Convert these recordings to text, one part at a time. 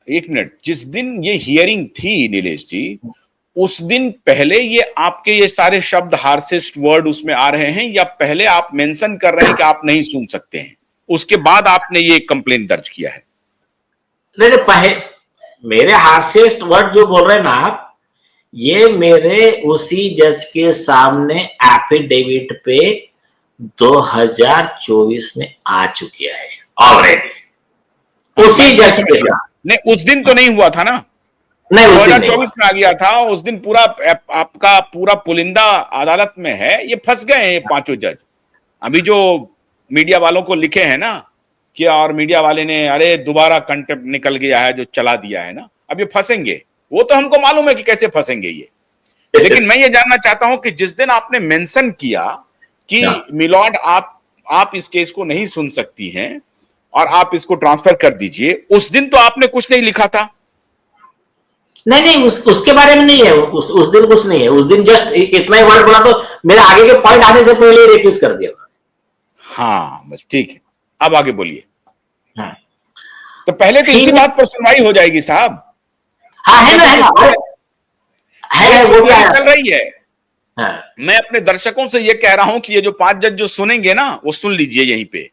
एक मिनट, जिस दिन ये हियरिंग थी नीलेश जी, उस दिन पहले ये आपके ये सारे शब्द हार्सेस्ट वर्ड उसमें आ रहे हैं, या पहले आप मेंशन कर रहे हैं कि आप नहीं सुन सकते हैं, उसके बाद आपने ये कंप्लेंट दर्ज किया है? नहीं, पहले मेरे हार्सेस्ट वर्ड जो बोल रहे हैं ना आप, ये मेरे उसी जज के सामने एफिडेविट पे 2024 में आ चुके हैं ऑलरेडी, उसी जज के साथ। नहीं, उस दिन तो नहीं हुआ था ना? नहीं, 2024 में आ गया था। उस दिन पूरा आपका पूरा पुलिंदा अदालत में है, ये फंस गए हैं ये पांचों जज। अभी जो मीडिया वालों को लिखे हैं ना कि और मीडिया वाले ने अरे दोबारा कंटेम्प्ट निकल गया है जो चला दिया है ना, अब ये फंसेंगे। वो तो हमको मालूम है कि कैसे फंसेंगे ये, लेकिन मैं ये जानना चाहता हूं कि जिस दिन आपने मेंशन किया कि मिलॉर्ड आप इस केस को नहीं सुन सकती हैं और आप इसको ट्रांसफर कर दीजिए, उस दिन तो आपने कुछ नहीं लिखा था। नहीं, उसके बारे में नहीं है, उस दिन कुछ नहीं है। उस दिन जस्ट इतना ही वर्ड बोला तो मेरे आगे के पॉइंट आने से पहले रिक्वेस्ट कर दिया। हाँ बस ठीक है, अब आगे बोलिए। हाँ। तो पहले तो इसी बात पर सुनवाई हो जाएगी साहब। हाँ, है वो भी चल रही है। हाँ। मैं अपने दर्शकों से ये कह रहा हूं कि ये जो 5 जज जो सुनेंगे ना, वो सुन लीजिए यहीं पे।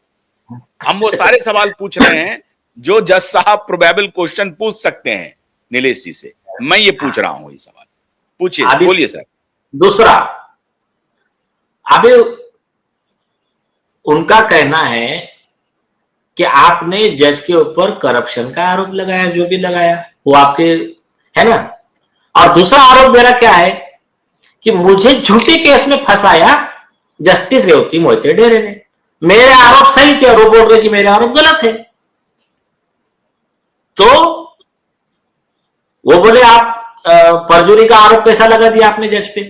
हम वो सारे सवाल पूछ रहे हैं जो जज साहब प्रोबेबल क्वेश्चन पूछ सकते हैं नीलेश जी से। मैं ये पूछ रहा हूं ये सवाल, पूछिए, बोलिए सर। दूसरा, अभी उनका कहना है कि आपने जज के ऊपर करप्शन का आरोप लगाया, जो भी लगाया वो आपके है ना। और दूसरा आरोप मेरा क्या है कि मुझे झूठे केस में फंसाया जस्टिस रेवती मोहिते डेरे ने। मेरे आरोप सही थे और वो बोल रहे कि मेरे आरोप गलत है। तो वो बोले आप परजुरी का आरोप कैसा लगा दिया आपने जज पे।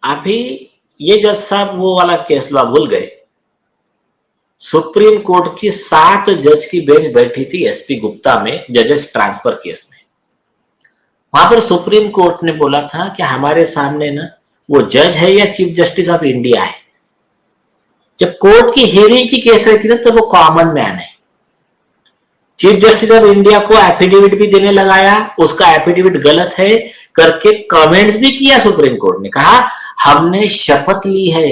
अभी ये जज साहब वो वाला केस लो भूल गए। सुप्रीम कोर्ट की 7 जज की बेंच बैठी थी एसपी गुप्ता में जजेस ट्रांसफर केस में। वहां पर सुप्रीम कोर्ट ने बोला था कि हमारे सामने ना वो जज है या चीफ जस्टिस ऑफ इंडिया है। जब कोर्ट की हियरिंग की केस रहती ना तो वो कॉमन मैन है। चीफ जस्टिस ऑफ इंडिया को एफिडेविट भी देने लगाया, उसका एफिडेविट गलत है करके कमेंट्स भी किया। सुप्रीम कोर्ट ने कहा हमने शपथ ली है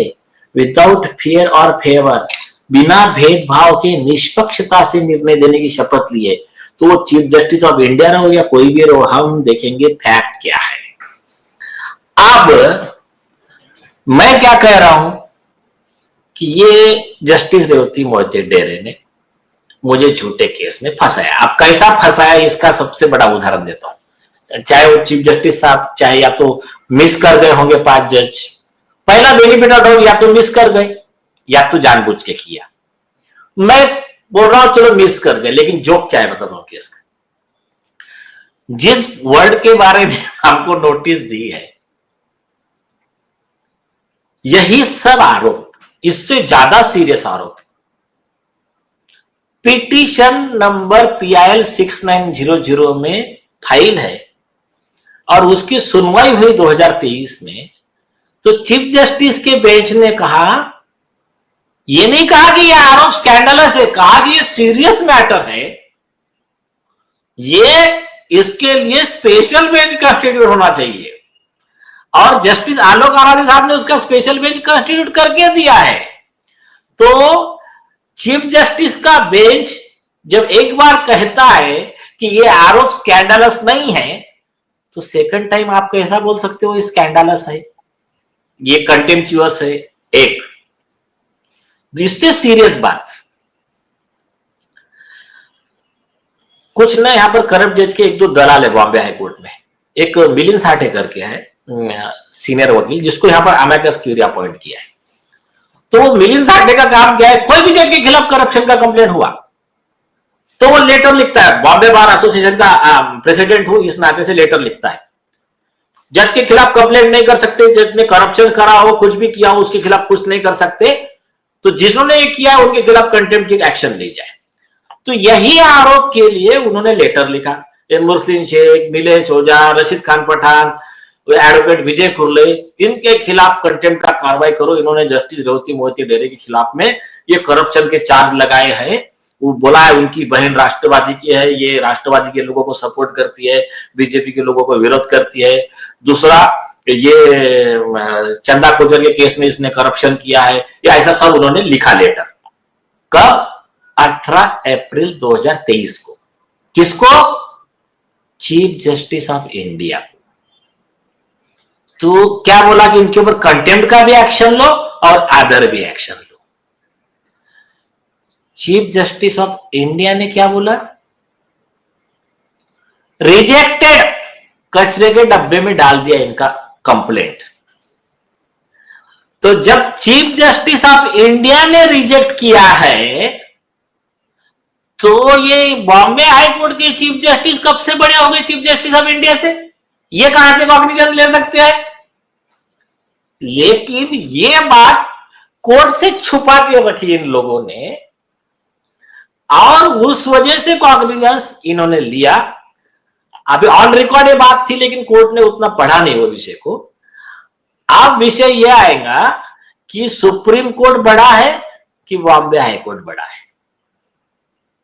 विदाउट फियर और फेवर, बिना भेदभाव के निष्पक्षता से निर्णय देने की शपथ ली है। तो वो चीफ जस्टिस ऑफ इंडिया रहो या कोई भी रहो, हम देखेंगे फैक्ट क्या है। अब मैं क्या कह रहा हूं कि ये जस्टिस रेवती मोहिते डेरे ने मुझे झूठे केस में फंसाया। अब कैसा फंसाया इसका सबसे बड़ा उदाहरण देता हूं। चाहे वो चीफ जस्टिस साहब चाहे या तो मिस कर गए होंगे 5 जज, पहला बेनिफिट ऑफ डाउट, या तो मिस कर गए या तो जानबूझ के किया। मैं बोल रहा हूं चलो मिस कर गए, लेकिन जोक क्या है बताता हूं केस का। जिस वर्ड के बारे में हमको नोटिस दी है, यही सब आरोप, इससे ज्यादा सीरियस आरोप पिटीशन नंबर PIL 6900 में फाइल है और उसकी सुनवाई हुई 2023 में। तो चीफ जस्टिस के बेंच ने कहा, ये नहीं कहा कि ये आरोप स्कैंडलस है, कहा कि ये सीरियस मैटर है, ये इसके लिए स्पेशल बेंच कंस्टिट्यूट होना चाहिए। और जस्टिस आलोक आराधे साहब ने उसका स्पेशल बेंच कंस्टिट्यूट करके दिया है। तो चीफ जस्टिस का बेंच जब एक बार कहता है कि ये आरोप स्कैंडलस नहीं है, तो सेकंड टाइम आप कैसा बोल सकते हो ये स्कैंडलस है, ये कंटेम्पचुअस है। एक इससे सीरियस बात, कुछ ना यहां पर करप्ट जज के 1-2 दलाल है बॉम्बे हाई कोर्ट में। एक मिलिंद साठे करके है सीनियर वकील, जिसको यहां पर अमेकस क्यूरी अपॉइंट किया है। तो वो मिलिंद साठे का काम क्या है, कोई भी जज के खिलाफ करप्शन का कंप्लेंट हुआ तो वो लेटर लिखता है। बॉम्बे बार एसोसिएशन का प्रेसिडेंट हूं इस नाते से लेटर लिखता है। जज के खिलाफ कंप्लेंट नहीं कर सकते, जज ने करप्शन करा हो, कुछ भी किया हो, उसके खिलाफ कुछ नहीं कर सकते। तो जिन्होंने ये किया उनके खिलाफ कंटेम्प्ट की एक्शन ली जाए। तो यही आरोप के लिए उन्होंने लेटर लिखा। मुस्लिम शेख, नीलेश ओझा, रशीद खान पठान, एडवोकेट विजय कुर्ले, इनके खिलाफ कंटेम्प्ट का कार्रवाई करो। इन्होंने जस्टिस रेवती मोहिते डेरे के खिलाफ में ये करप्शन के चार्ज लगाए हैं वो बोला है उनकी बहन राष्ट्रवादी की है, ये राष्ट्रवादी के लोगों को सपोर्ट करती है, बीजेपी के लोगों को विरोध करती है। दूसरा, ये चंदा कोचर के केस में इसने करप्शन किया है, या ऐसा सब उन्होंने लिखा लेटर। कब? 18 अप्रैल 2023 को। किसको? चीफ जस्टिस ऑफ इंडिया को। तो क्या बोला कि इनके ऊपर कंटेम्प्ट का भी एक्शन लो और अदर भी action low. Chief justice of India ने क्या बोला? रिजेक्टेड, कचरे के डब्बे में डाल दिया इनका कंप्लेंट। तो जब चीफ जस्टिस ऑफ इंडिया ने रिजेक्ट किया है, तो ये बॉम्बे हाई कोर्ट के चीफ जस्टिस कब से बड़े हो गए चीफ जस्टिस ऑफ इंडिया से? ये कहां से कॉग्निजेंस ले सकते हैं? लेकिन ये बात कोर्ट से छुपा के रखी इन लोगों ने, और उस वजह से कॉग्निजेंस इन्होंने लिया। अभी ऑन रिकॉर्ड ये बात थी, लेकिन कोर्ट ने उतना पढ़ा नहीं वो विषय को। अब विषय यह आएगा कि सुप्रीम कोर्ट बड़ा है कि बॉम्बे हाई कोर्ट बड़ा है।